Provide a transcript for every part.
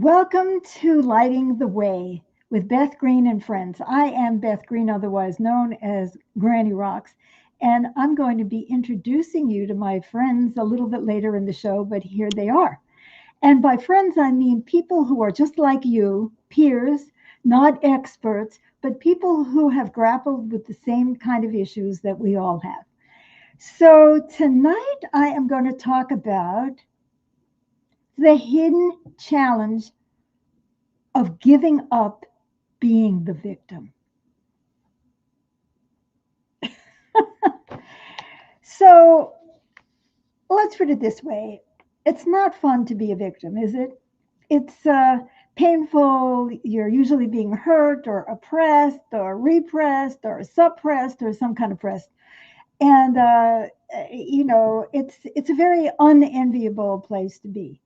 Welcome to Lighting the Way with Beth Green and Friends. I am Beth Green, otherwise known as Granny Rocks, and I'm going to be introducing you to my friends a little bit later in the show, but here they are. And by friends, I mean people who are just like you, peers, not experts, but people who have grappled with the same kind of issues that we all have. So tonight I am going to talk about the hidden challenge of giving up being the victim. So let's put it this way, it's not fun to be a victim, is it? It's painful. You're usually being hurt or oppressed or repressed or suppressed or some kind of pressed. And, it's a very unenviable place to be.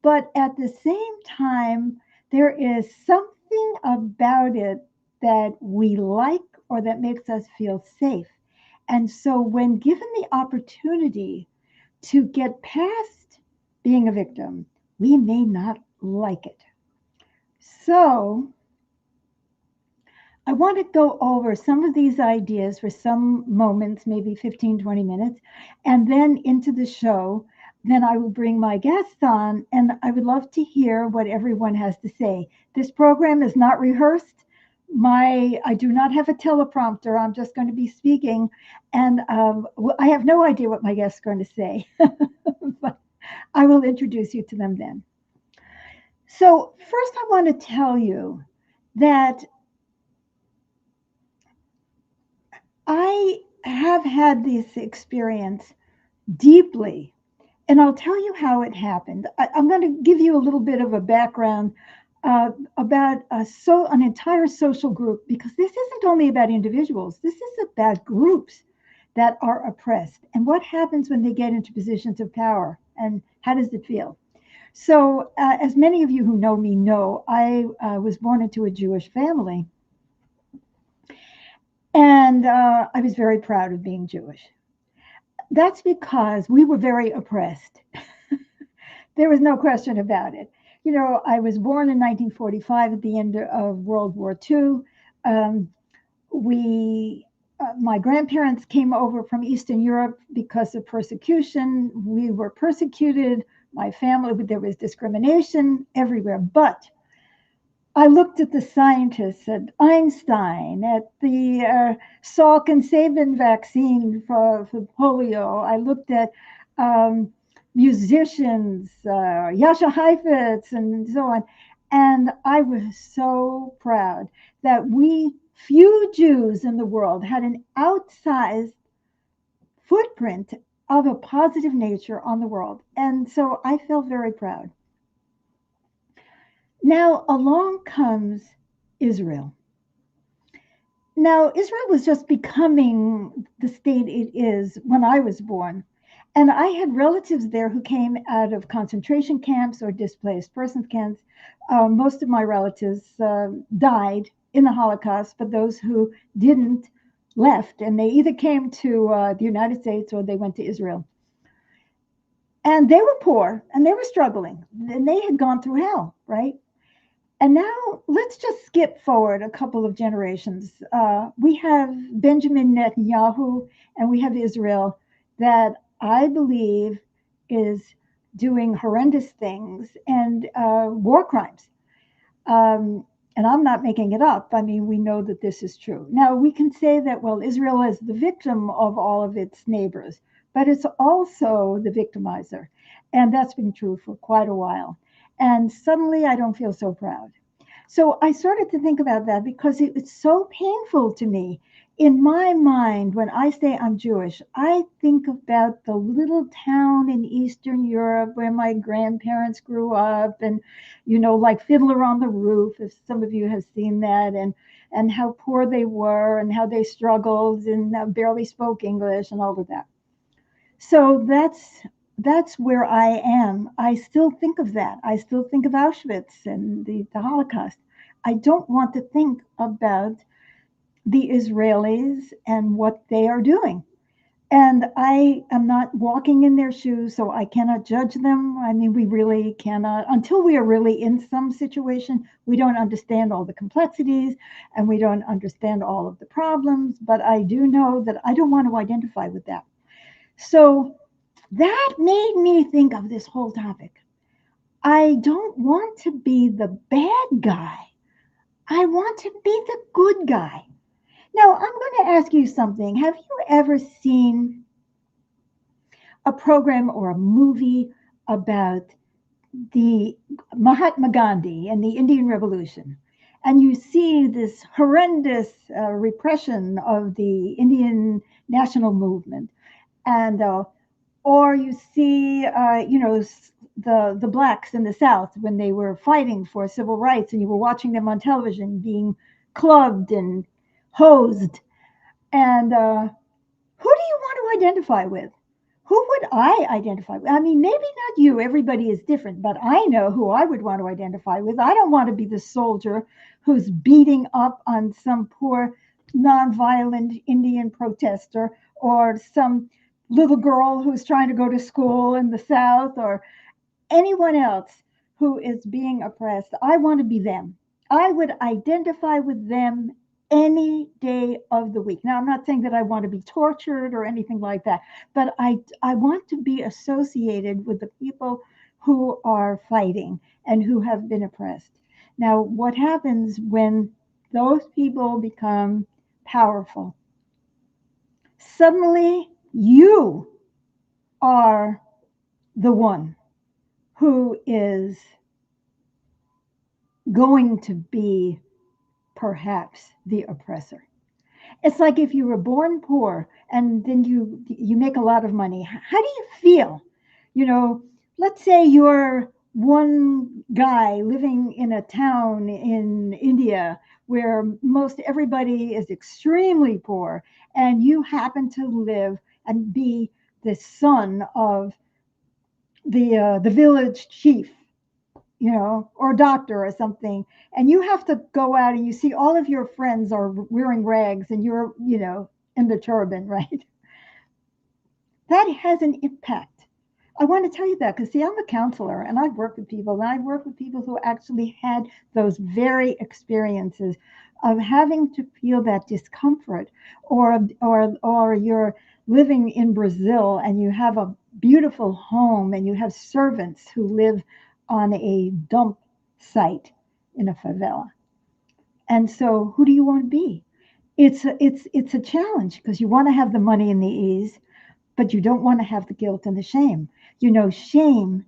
But at the same time, there is something about it that we like or that makes us feel safe. And so, when given the opportunity to get past being a victim, we may not like it. So, I want to go over some of these ideas for some moments, maybe 15, 20 minutes, and then into the show. Then I will bring my guests on, and I would love to hear what everyone has to say. This program is not rehearsed. I do not have a teleprompter. I'm just going to be speaking, and I have no idea what my guests are going to say, but I will introduce you to them then. So first, I want to tell you that I have had this experience deeply, and I'll tell you how it happened. I'm going to give you a little bit of a background about an entire social group, because this isn't only about individuals. This is about groups that are oppressed and what happens when they get into positions of power and how does it feel. So, as many of you who know me know, I was born into a Jewish family, and I was very proud of being Jewish. That's because we were very oppressed. There was no question about it. I was born in 1945 at the end of World War II. Um, my grandparents came over from Eastern Europe because of persecution. We were persecuted. My family, there was discrimination everywhere. But I looked at the scientists, at Einstein, at the Salk and Sabin vaccine for polio. I looked at um, musicians, Yasha Heifetz, and so on. And I was so proud that we, few Jews in the world, had an outsized footprint of a positive nature on the world. And so I felt very proud. Now, along comes Israel. Now, Israel was just becoming the state it is when I was born. And I had relatives there who came out of concentration camps or displaced persons camps. Most of my relatives died in the Holocaust, but those who didn't left, and they either came to the United States or they went to Israel. And they were poor and they were struggling, and they had gone through hell, right? And now let's just skip forward a couple of generations. We have Benjamin Netanyahu and we have Israel that I believe is doing horrendous things and war crimes. And I'm not making it up. I mean, we know that this is true. Now, we can say that, well, Israel is the victim of all of its neighbors, but it's also the victimizer. And that's been true for quite a while. And suddenly I don't feel so proud. So I started to think about that because it's so painful to me. In my mind, when I say I'm Jewish, I think about the little town in Eastern Europe where my grandparents grew up, and, like Fiddler on the Roof, if some of you have seen that, and how poor they were and how they struggled and barely spoke English and all of that. So that's where I am. I still think of that. I still think of Auschwitz and the Holocaust. I don't want to think about the Israelis and what they are doing. And I am not walking in their shoes, so I cannot judge them. I mean, we really cannot, until we are really in some situation, we don't understand all the complexities and we don't understand all of the problems. But I do know that I don't want to identify with that. So that made me think of this whole topic. I don't want to be the bad guy. I want to be the good guy. Now, I'm going to ask you something. Have you ever seen a program or a movie about the Mahatma Gandhi and the Indian Revolution? And you see this horrendous repression of the Indian national movement, and or you see, the blacks in the South when they were fighting for civil rights, and you were watching them on television being clubbed and hosed. And who do you want to identify with? Who would I identify with? I mean, maybe not you. Everybody is different, but I know who I would want to identify with. I don't want to be the soldier who's beating up on some poor nonviolent Indian protester, or some little girl who's trying to go to school in the South, or anyone else who is being oppressed. I want to be them. I would identify with them any day of the week. Now, I'm not saying that I want to be tortured or anything like that, but I want to be associated with the people who are fighting and who have been oppressed. Now, what happens when those people become powerful? Suddenly, you are the one who is going to be perhaps the oppressor. It's like if you were born poor and then you make a lot of money. How do you feel? You know, let's say you're one guy living in a town in India where most everybody is extremely poor, and you happen to live and be the son of the village chief, or doctor or something, and you have to go out and you see all of your friends are wearing rags and you're, in the turban, right? That has an impact. I want to tell you that because, see, I'm a counselor and I've worked with people, and I've worked with people who actually had those very experiences of having to feel that discomfort, or you're living in Brazil and you have a beautiful home and you have servants who live on a dump site in a favela. And so who do you want to be? It's a challenge because you want to have the money and the ease, but you don't want to have the guilt and the shame. Shame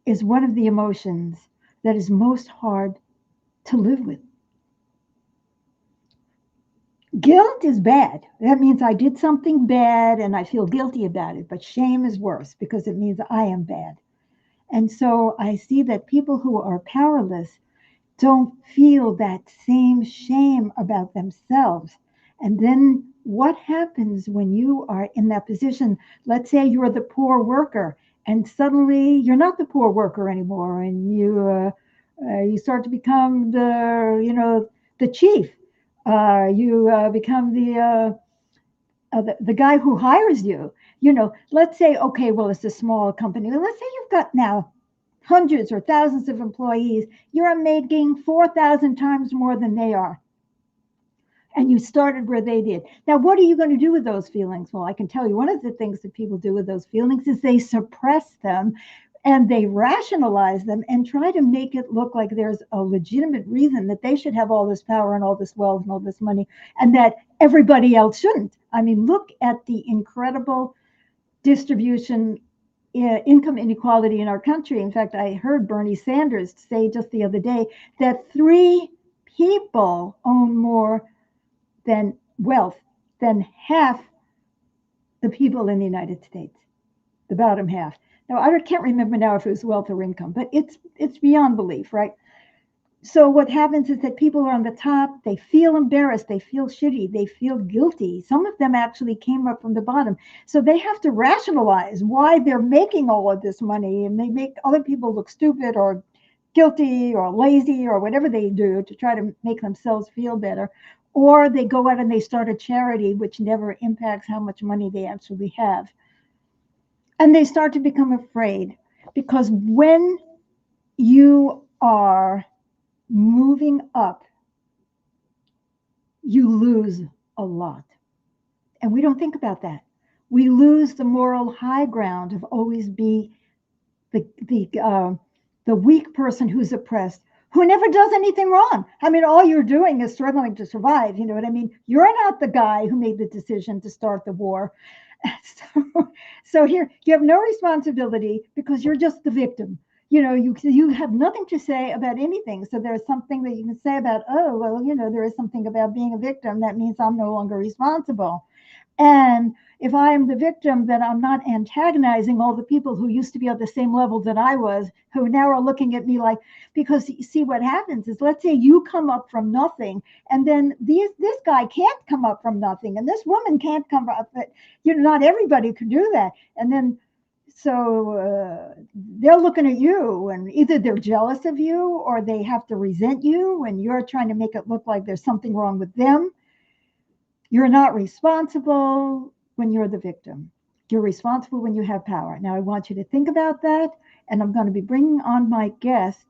is one of the emotions that is most hard to live with. Guilt is bad. That means I did something bad and I feel guilty about it. But shame is worse because it means I am bad. And so I see that people who are powerless don't feel that same shame about themselves. And then what happens when you are in that position? Let's say you're the poor worker, and suddenly you're not the poor worker anymore, and you start to become the chief. You become the guy who hires you. Let's say, okay, well, it's a small company. Let's say you've got now hundreds or thousands of employees. You're making 4,000 times more than they are. And you started where they did. Now, what are you going to do with those feelings? Well, I can tell you one of the things that people do with those feelings is they suppress them and they rationalize them and try to make it look like there's a legitimate reason that they should have all this power and all this wealth and all this money, and that everybody else shouldn't. I mean, look at the incredible distribution, income inequality in our country. In fact, I heard Bernie Sanders say just the other day that 3 people own more than wealth than half the people in the United States, the bottom half. Now, I can't remember now if it was wealth or income, but it's beyond belief, right? So what happens is that people are on the top, they feel embarrassed, they feel shitty, they feel guilty. Some of them actually came up from the bottom. So they have to rationalize why they're making all of this money, and they make other people look stupid or guilty or lazy or whatever they do to try to make themselves feel better. or they go out and they start a charity, which never impacts how much money they actually have. And they start to become afraid because when you are moving up, you lose a lot. And we don't think about that. We lose the moral high ground of always be the weak person who's oppressed, who never does anything wrong. I mean, all you're doing is struggling to survive. You know what I mean? You're not the guy who made the decision to start the war. So here you have no responsibility because you're just the victim. You have nothing to say about anything. So there's something that you can say about, oh, well, there is something about being a victim. That means I'm no longer responsible. And if I am the victim, then I'm not antagonizing all the people who used to be at the same level that I was, who now are looking at me like, because you see what happens is, let's say you come up from nothing, and then this guy can't come up from nothing, and this woman can't come up, but not everybody could do that. And then so they're looking at you, and either they're jealous of you or they have to resent you when you're trying to make it look like there's something wrong with them. You're not responsible when you're the victim. You're responsible when you have power. Now, I want you to think about that, and I'm going to be bringing on my guests.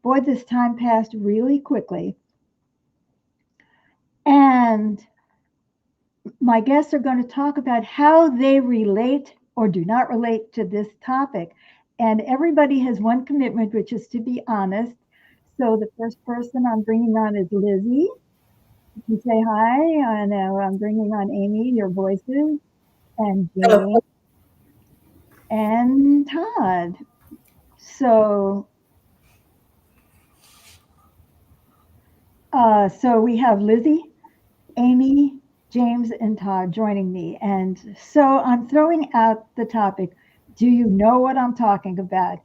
Boy, this time passed really quickly. And my guests are going to talk about how they relate or do not relate to this topic. And everybody has one commitment, which is to be honest. So the first person I'm bringing on is Lizzie. You say hi, and I'm bringing on Amy, your voices, and Jane, and Todd. So we have Lizzie, Amy, James, and Todd joining me. And so I'm throwing out the topic. Do you know what I'm talking about?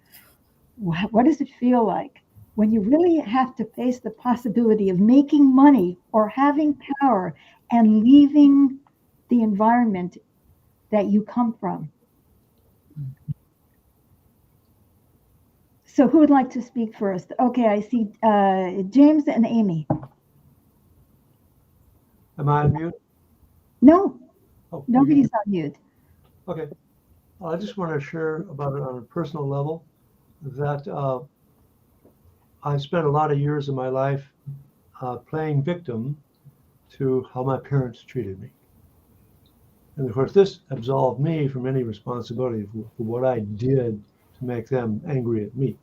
What does it feel like when you really have to face the possibility of making money or having power and leaving the environment that you come from? So who would like to speak first? Okay, I see James and Amy. Am I on mute? No, Oh, nobody's on mute. Okay. I just want to share about it on a personal level that I spent a lot of years of my life playing victim to how my parents treated me. And of course, this absolved me from any responsibility for what I did to make them angry at me.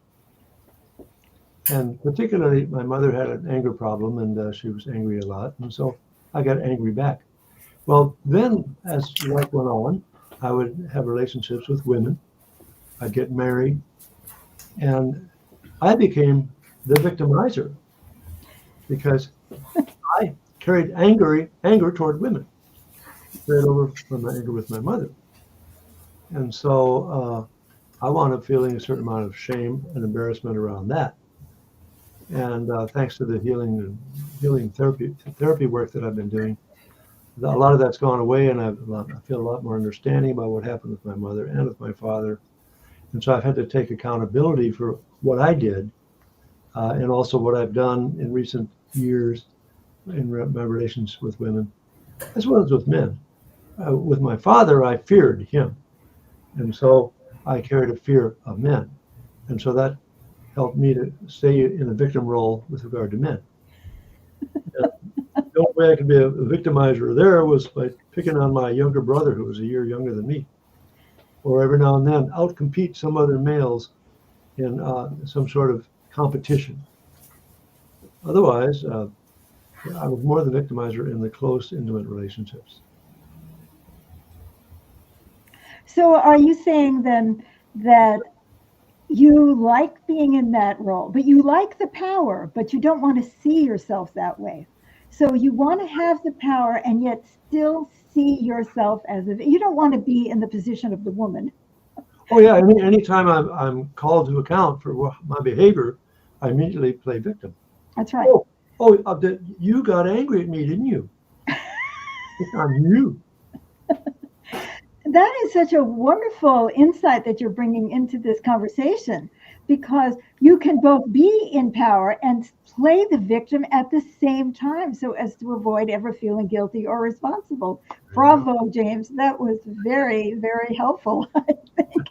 And particularly, my mother had an anger problem, and she was angry a lot. And so I got angry back. Well, then, as life went on, I would have relationships with women. I'd get married. And I became the victimizer because I carried anger toward women, carried over from my anger with my mother. And so I wound up feeling a certain amount of shame and embarrassment around that. And thanks to the healing therapy work that I've been doing, a lot of that's gone away, and I feel a lot more understanding about what happened with my mother and with my father. And so I've had to take accountability for what I did and also what I've done in recent years in my relations with women, as well as with men. With my father, I feared him. And so I carried a fear of men. And so that helped me to stay in a victim role with regard to men. The only way I could be a victimizer there was by picking on my younger brother, who was a year younger than me, or every now and then outcompete some other males in some sort of competition. Otherwise, I was more the victimizer in the close, intimate relationships. So are you saying then that you like being in that role, but you like the power, but you don't want to see yourself that way? So you want to have the power and yet still see yourself as you don't want to be in the position of the woman. Oh yeah, anytime I'm called to account for my behavior, I immediately play victim. That's right. You got angry at me, didn't you? It's on you. That is such a wonderful insight that you're bringing into this conversation, because you can both be in power and play the victim at the same time so as to avoid ever feeling guilty or responsible. Bravo, James. That was very, very helpful, I think.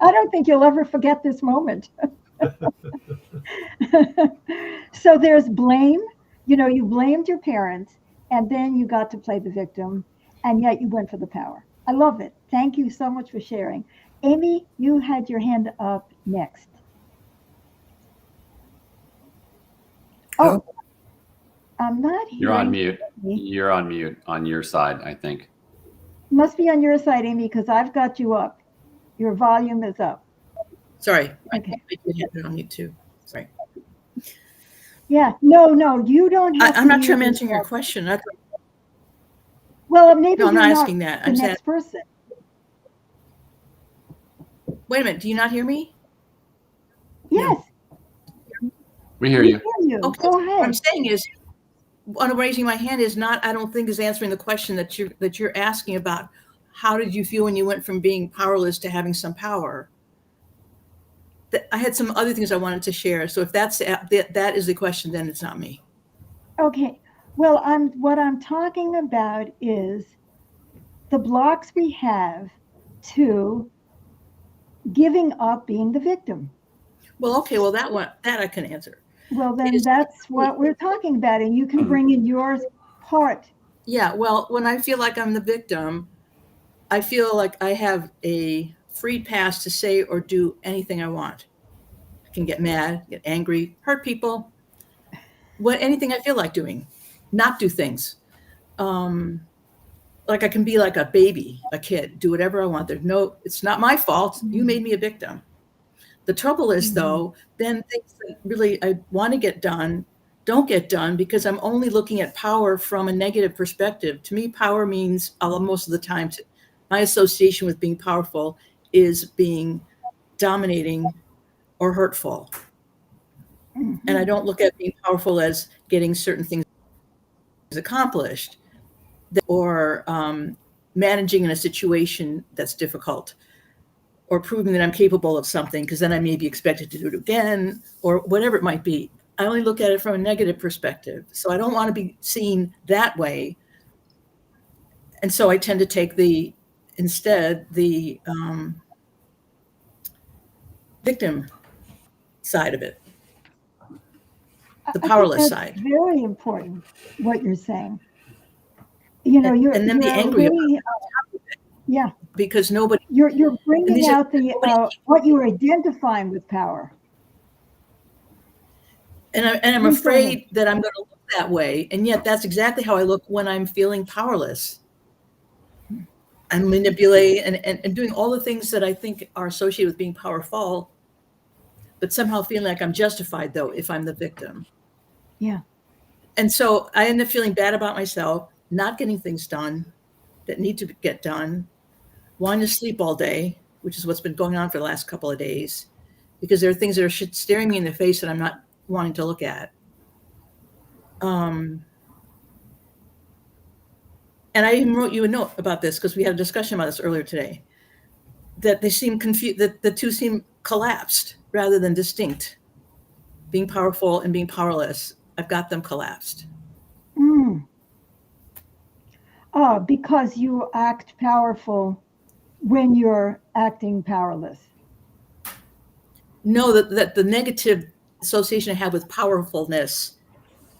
I don't think you'll ever forget this moment. So there's blame. You blamed your parents, and then you got to play the victim, and yet you went for the power. I love it. Thank you so much for sharing. Amy, you had your hand up next. Oh, I'm not You're on hearing mute. Amy. You're on mute on your side, I think. Must be on your side, Amy, because I've got you up. Your volume is up. Sorry, I Okay. did have it on mute too. Sorry. Yeah. No, you don't have I'm to not sure I'm mute answering your yourself. question. Well, maybe No, I'm you're not not asking that. the I'm saying, next person. wait a minute, do you not hear me? Yes, We hear we you. hear you. Okay. Go What I'm ahead. saying is, on raising my hand is not, I don't think is answering the question that you're asking about. How did you feel when you went from being powerless to having some power? I had some other things I wanted to share. So if that is the question, then it's not me. Okay. Well, what I'm talking about is the blocks we have to giving up being the victim. Well, okay. Well, that I can answer. Well, then that's what we're talking about, and you can bring in your part. Yeah. Well, when I feel like I'm the victim, I feel like I have a free pass to say or do anything I want. I can get mad, get angry, hurt people, anything I feel like doing, not do things. Like I can be like a baby, a kid, do whatever I want. It's not my fault. You made me a victim. The trouble is, though, then things that really I want to get done don't get done because I'm only looking at power from a negative perspective. To me, power means most of the time, my association with being powerful is being dominating or hurtful. And I don't look at being powerful as getting certain things accomplished or managing in a situation that's difficult or proving that I'm capable of something, because then I may be expected to do it again or whatever it might be. I only look at it from a negative perspective. So I don't want to be seen that way. And so I tend to take the victim side of it, the powerless side. Very important what you're saying. You're and then be angry really, about it. Yeah, Because nobody. You're bringing out what you are identifying with power. And I'm afraid that I'm going to look that way. And yet that's exactly how I look when I'm feeling powerless. I'm manipulating and doing all the things that I think are associated with being powerful, but somehow feeling like I'm justified, though, if I'm the victim. Yeah. And so I end up feeling bad about myself, not getting things done that need to get done, wanting to sleep all day, which is what's been going on for the last couple of days, because there are things that are staring me in the face that I'm not wanting to look at. And I even wrote you a note about this because we had a discussion about this earlier today, that they seem confused, that the two seem collapsed rather than distinct. Being powerful and being powerless, I've got them collapsed. Because you act powerful when you're acting powerless. No, that the negative association I have with powerfulness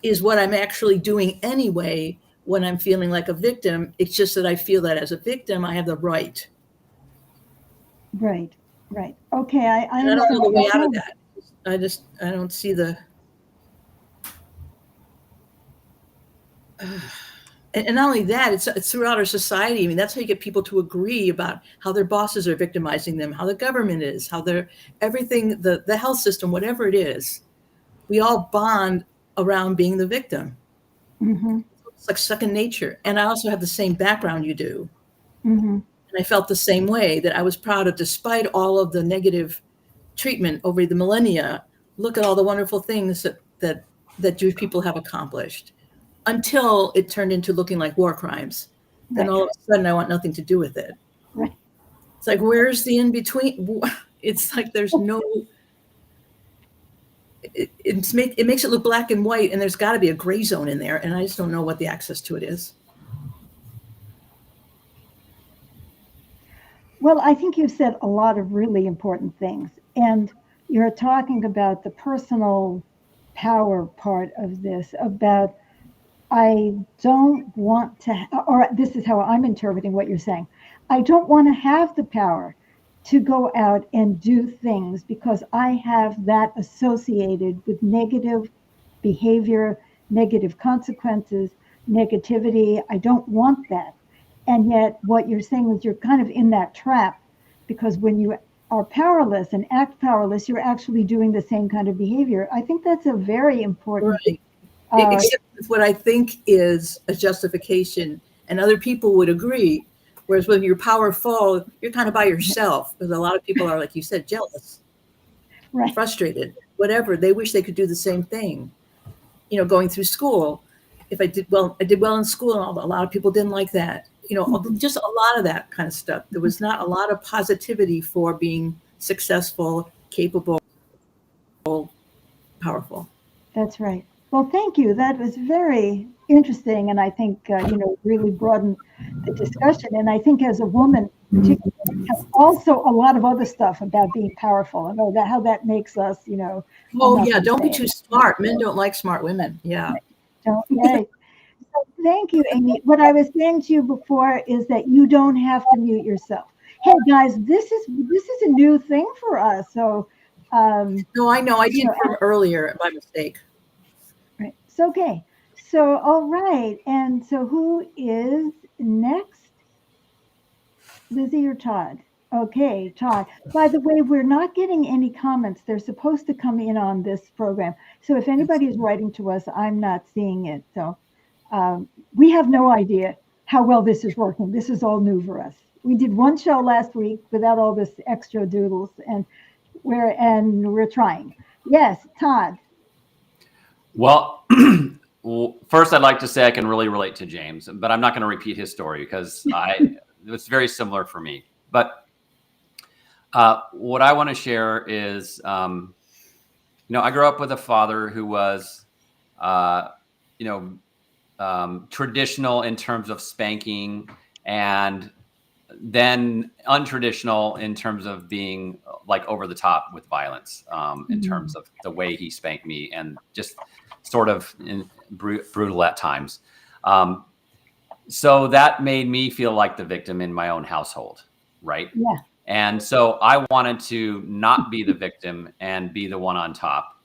is what I'm actually doing anyway when I'm feeling like a victim. It's just that I feel that as a victim, I have the right. Right. Okay, I don't know the way out of that. I don't see the. And not only that, it's throughout our society. I mean, that's how you get people to agree about how their bosses are victimizing them, how the government is, how they're everything, the health system, whatever it is. We all bond around being the victim. Mm-hmm. It's like second nature. And I also have the same background you do. Mm-hmm. And I felt the same way, that I was proud of, despite all of the negative treatment over the millennia, look at all the wonderful things that Jewish people have accomplished, until it turned into looking like war crimes. Then all of a sudden I want nothing to do with it. Right. It's like, where's the in between? It's like there's no. It makes it look black and white, and there's got to be a gray zone in there, and I just don't know what the access to it is. Well, I think you've said a lot of really important things, and you're talking about the personal power part of this, about I don't want to, or this is how I'm interpreting what you're saying. I don't want to have the power to go out and do things because I have that associated with negative behavior, negative consequences, negativity. I don't want that. And yet what you're saying is you're kind of in that trap, because when you are powerless and act powerless, you're actually doing the same kind of behavior. I think that's a very important Right. Except with what I think is a justification, and other people would agree. Whereas when you're powerful, you're kind of by yourself, because a lot of people are, like you said, jealous, right. frustrated, whatever. They wish they could do the same thing. You know, going through school, if I did well in school, and a lot of people didn't like that. You know, just a lot of that kind of stuff. There was not a lot of positivity for being successful, capable, powerful. That's right. Well, thank you. That was very interesting, and I think really broadened the discussion. And I think as a woman, particularly, has also a lot of other stuff about being powerful and how that makes us, Oh yeah, don't be too smart. Men don't like smart women. Yeah. Don't. Right. So thank you, Amy. What I was saying to you before is that you don't have to mute yourself. Hey guys, this is a new thing for us. So. No, I know. I did from earlier by mistake. Right. It's okay. So, all right. And so who is next? Lizzie or Todd? Okay, Todd. By the way, we're not getting any comments. They're supposed to come in on this program. So if anybody is writing to us, I'm not seeing it. So we have no idea how well this is working. This is all new for us. We did one show last week without all this extra doodles, and we're trying. Yes, Todd. Well, first I'd like to say I can really relate to James, but I'm not going to repeat his story because it's very similar for me. But what I want to share is, I grew up with a father who was, traditional in terms of spanking, and then untraditional in terms of being like over the top with violence, in terms of the way he spanked me, and just sort of brutal at times. So that made me feel like the victim in my own household. Right. Yeah. And so I wanted to not be the victim and be the one on top.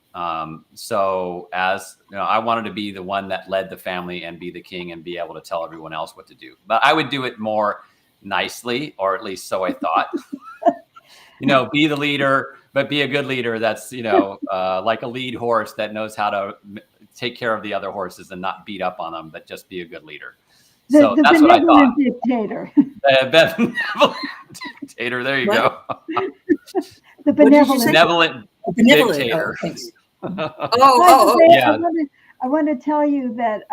So as I wanted to be the one that led the family and be the king and be able to tell everyone else what to do. But I would do it more nicely, or at least so I thought. Be the leader, but be a good leader. That's, like a lead horse that knows how to take care of the other horses and not beat up on them, but just be a good leader. So that's what I thought. Dictator. The benevolent dictator. There you go. The benevolent dictator. Yeah. I want to tell you that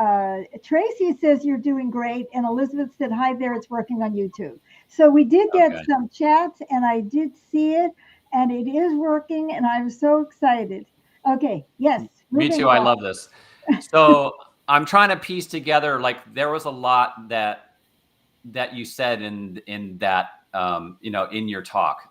Tracy says you're doing great, and Elizabeth said, hi there, it's working on YouTube. So we did get some chats, and I did see it, and it is working, and I'm so excited. Okay, yes. Me too. I love this. So I'm trying to piece together, like, there was a lot that you said in that, in your talk.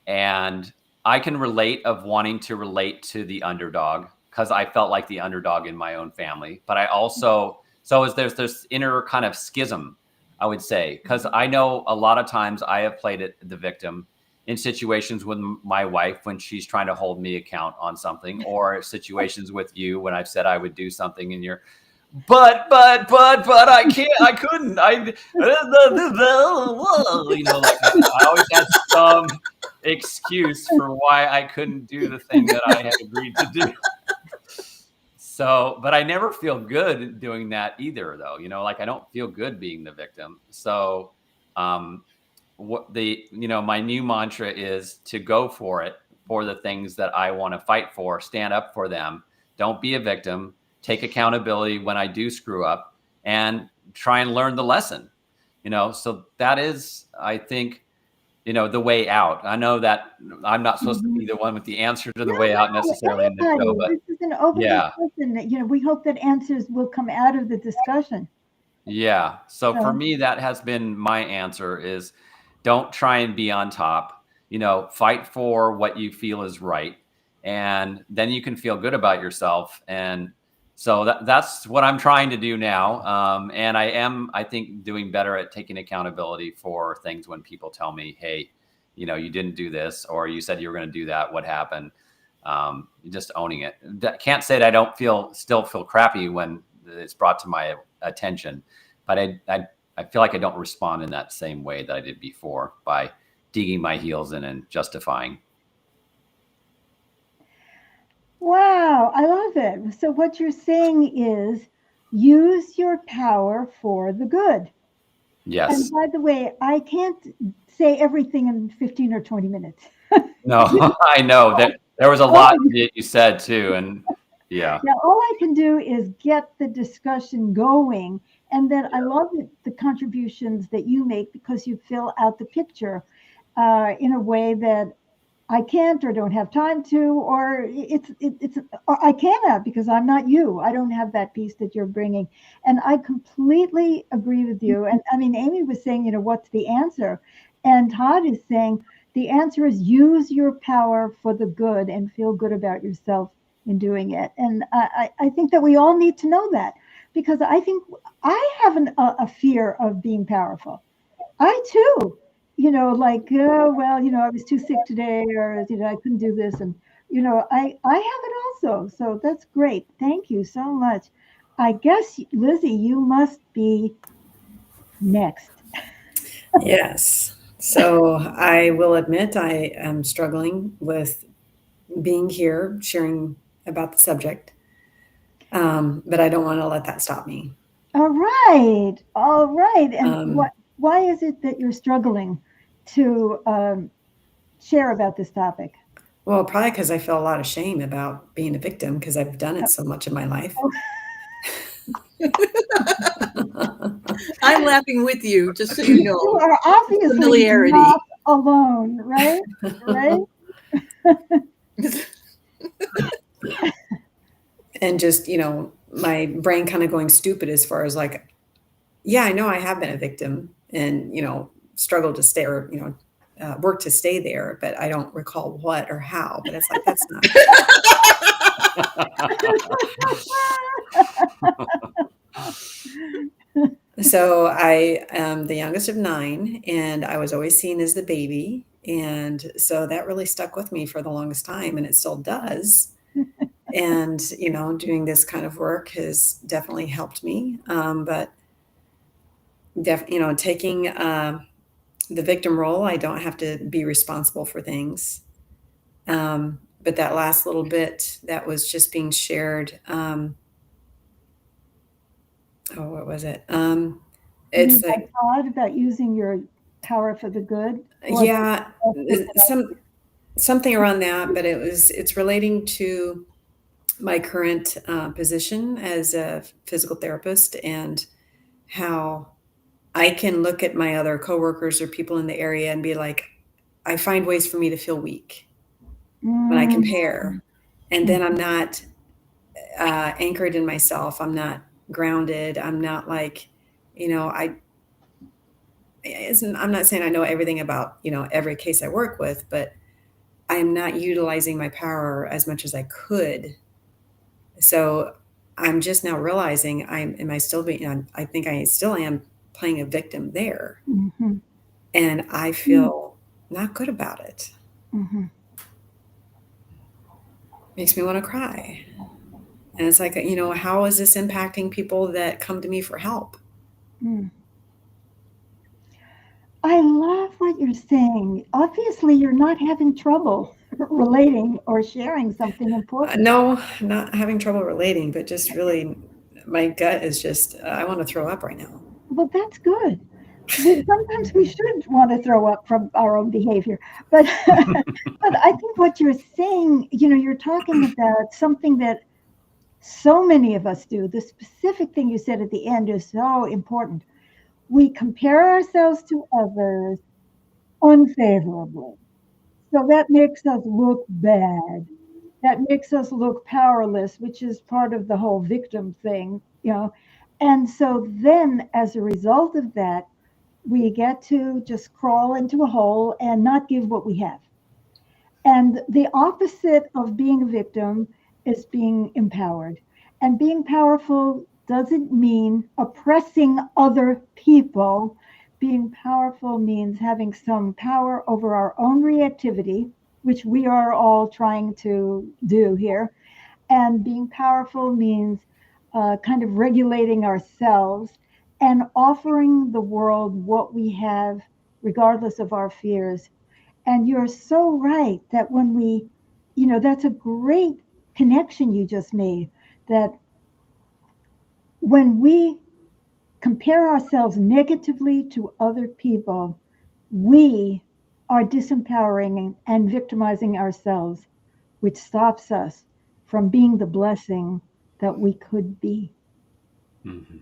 And I can relate of wanting to relate to the underdog, because I felt like the underdog in my own family. But I also, there's this inner kind of schism, I would say, because I know a lot of times I have played the victim in situations with my wife when she's trying to hold me account on something, or situations with you when I've said I would do something and you're, but I can't, I couldn't, like I always had some excuse for why I couldn't do the thing that I had agreed to do. So, but I never feel good doing that either, though. I don't feel good being the victim. So, my new mantra is to go for it, for the things that I want to fight for, stand up for them. Don't be a victim. Take accountability when I do screw up, and try and learn the lesson. So that is, I think, the way out. I know that I'm not supposed to be the one with the answer to the way out necessarily in the show, but this is an open yeah. discussion. We hope that answers will come out of the discussion. Yeah. So for me, that has been my answer is don't try and be on top, fight for what you feel is right. And then you can feel good about yourself. And so that's what I'm trying to do now. And I am, I think, doing better at taking accountability for things when people tell me, hey, you didn't do this, or you said you were going to do that. What happened? Just owning it. Can't say that I still feel crappy when it's brought to my attention, but I feel like I don't respond in that same way that I did before by digging my heels in and justifying. Wow, I love it. So what you're saying is use your power for the good. Yes. And by the way, I can't say everything in 15 or 20 minutes. No, I know that there was a lot that you said too. And yeah. Now, all I can do is get the discussion going. And then I love the contributions that you make because you fill out the picture in a way that I can't or don't have time to, or or I cannot because I'm not you. I don't have that piece that you're bringing. And I completely agree with you. And I mean, Amy was saying, what's the answer? And Todd is saying the answer is use your power for the good and feel good about yourself in doing it. And I think that we all need to know that, because I think I have a fear of being powerful. I too, I was too sick today, or, I couldn't do this. And, I have it also. So that's great. Thank you so much. I guess, Lizzie, you must be next. Yes. So I will admit I am struggling with being here, sharing about the subject. But I don't want to let that stop me. All right. And why is it that you're struggling to share about this topic? Well, probably because I feel a lot of shame about being a victim because I've done it so much in my life. I'm laughing with you, just so you know. You are obviously familiarity. Not alone, right? Right? And just, my brain kind of going stupid as far as like, yeah, I know I have been a victim and, struggled to stay or, work to stay there, but I don't recall what or how. But it's like, that's not. So I am the youngest of 9, and I was always seen as the baby. And so that really stuck with me for the longest time, and it still does. And, doing this kind of work has definitely helped me. But, taking the victim role, I don't have to be responsible for things. But that last little bit that was just being shared, what was it? It's like thought about using your power for the good. Yeah, something around that, but it's relating to my current position as a physical therapist and how I can look at my other coworkers or people in the area and be like, I find ways for me to feel weak when I compare, and then I'm not anchored in myself. I'm not grounded. I'm not like, I'm not saying I know everything about, every case I work with, but I'm not utilizing my power as much as I could. So I'm just now realizing I think I still am playing a victim there. Mm-hmm. And I feel not good about it. Mm-hmm. Makes me want to cry. And it's like, how is this impacting people that come to me for help? I love what you're saying. Obviously, you're not having trouble relating or sharing something important. No, not having trouble relating, but just really, my gut is just, I want to throw up right now. Well, that's good. Sometimes we should want to throw up from our own behavior. But but I think what you're saying, you're talking about something that so many of us do. The specific thing you said at the end is so important. We compare ourselves to others unfavorably. So that makes us look bad. That makes us look powerless, which is part of the whole victim thing, you know. And so then, as a result of that, we get to just crawl into a hole and not give what we have. And the opposite of being a victim is being empowered. And being powerful doesn't mean oppressing other people. Being powerful means having some power over our own reactivity, which we are all trying to do here. And being powerful means kind of regulating ourselves and offering the world what we have, regardless of our fears. And you're so right that when we, that's a great connection you just made, that when we compare ourselves negatively to other people, we are disempowering and victimizing ourselves, which stops us from being the blessing that we could be. Mm-hmm.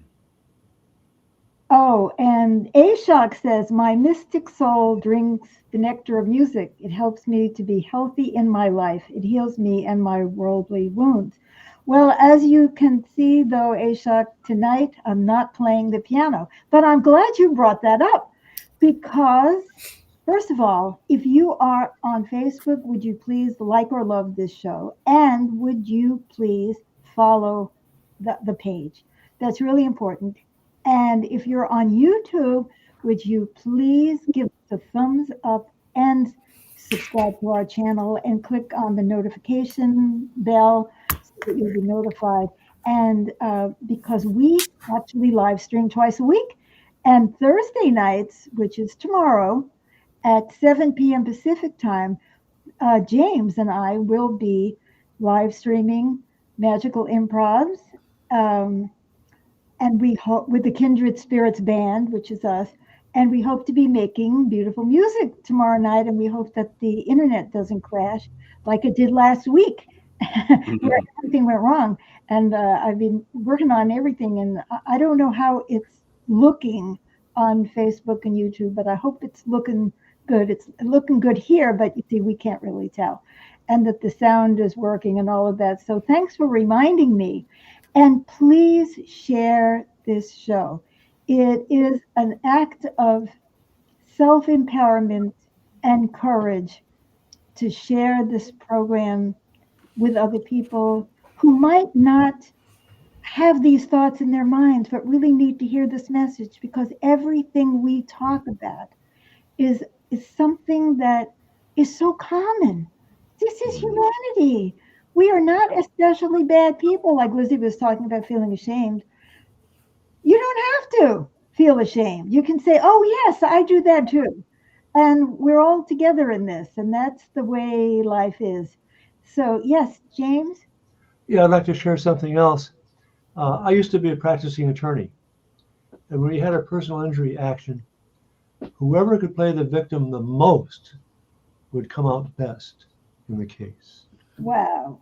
Oh, and Ashok says, my mystic soul drinks the nectar of music. It helps me to be healthy in my life. It heals me and my worldly wounds. Well, as you can see, though, Ashok, tonight I'm not playing the piano, but I'm glad you brought that up because, first of all, if you are on Facebook, would you please like or love this show? And would you please follow the page? That's really important. And if you're on YouTube, would you please give us a thumbs up and subscribe to our channel and click on the notification bell so that you'll be notified. And because we actually live stream twice a week, and Thursday nights, which is tomorrow at 7 p.m. Pacific time, James and I will be live streaming Magical Improvs. And we hope with the Kindred Spirits Band, which is us, and we hope to be making beautiful music tomorrow night. And we hope that the internet doesn't crash like it did last week, where everything went wrong. And I've been working on everything, and I don't know how it's looking on Facebook and YouTube, but I hope it's looking good. It's looking good here, but you see, we can't really tell. And that the sound is working and all of that. So thanks for reminding me. And please share this show. It is an act of self-empowerment and courage to share this program with other people who might not have these thoughts in their minds, but really need to hear this message, because everything we talk about is something that is so common. This is humanity. We are not especially bad people, like Lizzie was talking about feeling ashamed. You don't have to feel ashamed. You can say, oh, yes, I do that too. And we're all together in this. And that's the way life is. So, yes, James? Yeah, I'd like to share something else. I used to be a practicing attorney. And when we had a personal injury action, whoever could play the victim the most would come out best in the case. Wow.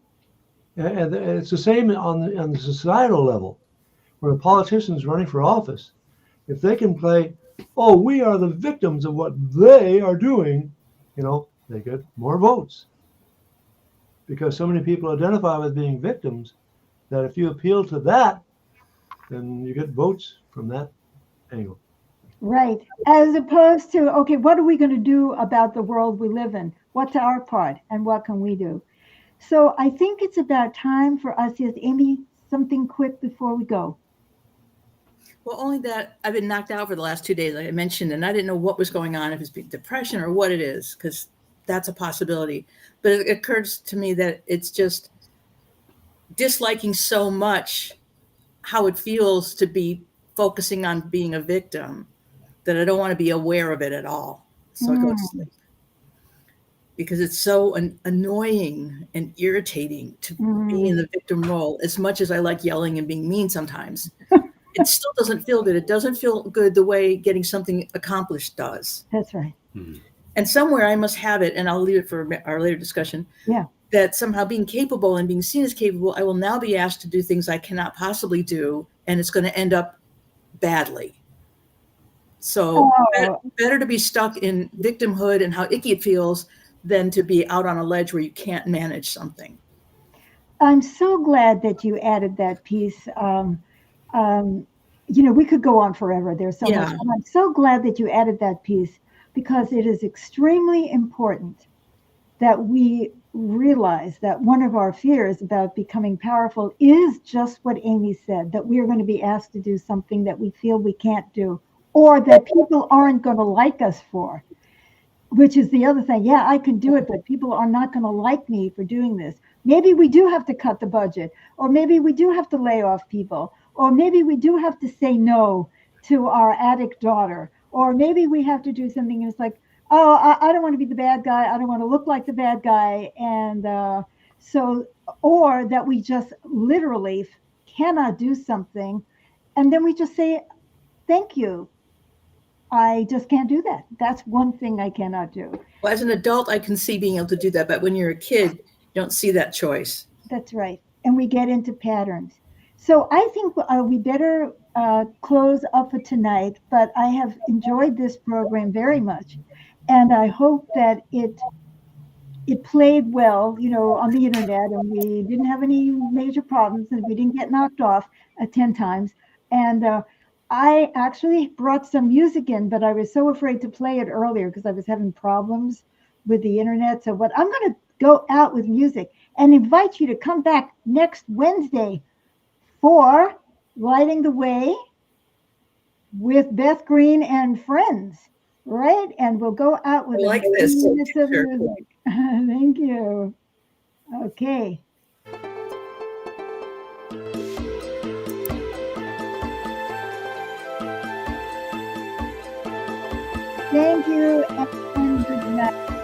And it's the same on the societal level, where a politician's running for office. If they can play, oh, we are the victims of what they are doing, they get more votes. Because so many people identify with being victims that if you appeal to that, then you get votes from that angle. Right. As opposed to, okay, what are we going to do about the world we live in? What's our part and what can we do? So I think it's about time for us. Yes, Amy, something quick before we go. Well, only that I've been knocked out for the last 2 days, like I mentioned, and I didn't know what was going on, if it's depression or what it is, because that's a possibility. But it occurs to me that it's just disliking so much how it feels to be focusing on being a victim that I don't want to be aware of it at all. So I go to sleep. Because it's so annoying and irritating to be in the victim role. As much as I like yelling and being mean sometimes, it still doesn't feel good. It doesn't feel good the way getting something accomplished does. That's right. And somewhere I must have it, and I'll leave it for our later discussion, that somehow being capable and being seen as capable, I will now be asked to do things I cannot possibly do, and it's going to end up badly. So Oh. better to be stuck in victimhood and how icky it feels than to be out on a ledge where you can't manage something. I'm so glad that you added that piece. You know, we could go on forever. There's so much, Yeah. but I'm so glad that you added that piece because it is extremely important that we realize that one of our fears about becoming powerful is just what Amy said, that we are going to be asked to do something that we feel we can't do, or that people aren't going to like us for, which is the other thing. Yeah, I can do it, but people are not going to like me for doing this. Maybe we do have to cut the budget, or maybe we do have to lay off people, or maybe we do have to say no to our addict daughter, or maybe we have to do something and it's like, oh, I don't want to be the bad guy. I don't want to look like the bad guy. And so, or that we just literally cannot do something. And then we just say, thank you. I just can't do that. That's one thing I cannot do. Well, as an adult, I can see being able to do that. But when you're a kid, you don't see that choice. That's right. And we get into patterns. So I think we better close up for tonight, but I have enjoyed this program very much. And I hope that it played well, you know, on the internet, and we didn't have any major problems, and we didn't get knocked off 10 times. And I actually brought some music in, but I was so afraid to play it earlier because I was having problems with the internet. So what I'm going to go out with music and invite you to come back next Wednesday for Lighting the Way with Beth Green and friends, right? And we'll go out with I like this. minutes of music. Thank you. Okay. Thank you and good night.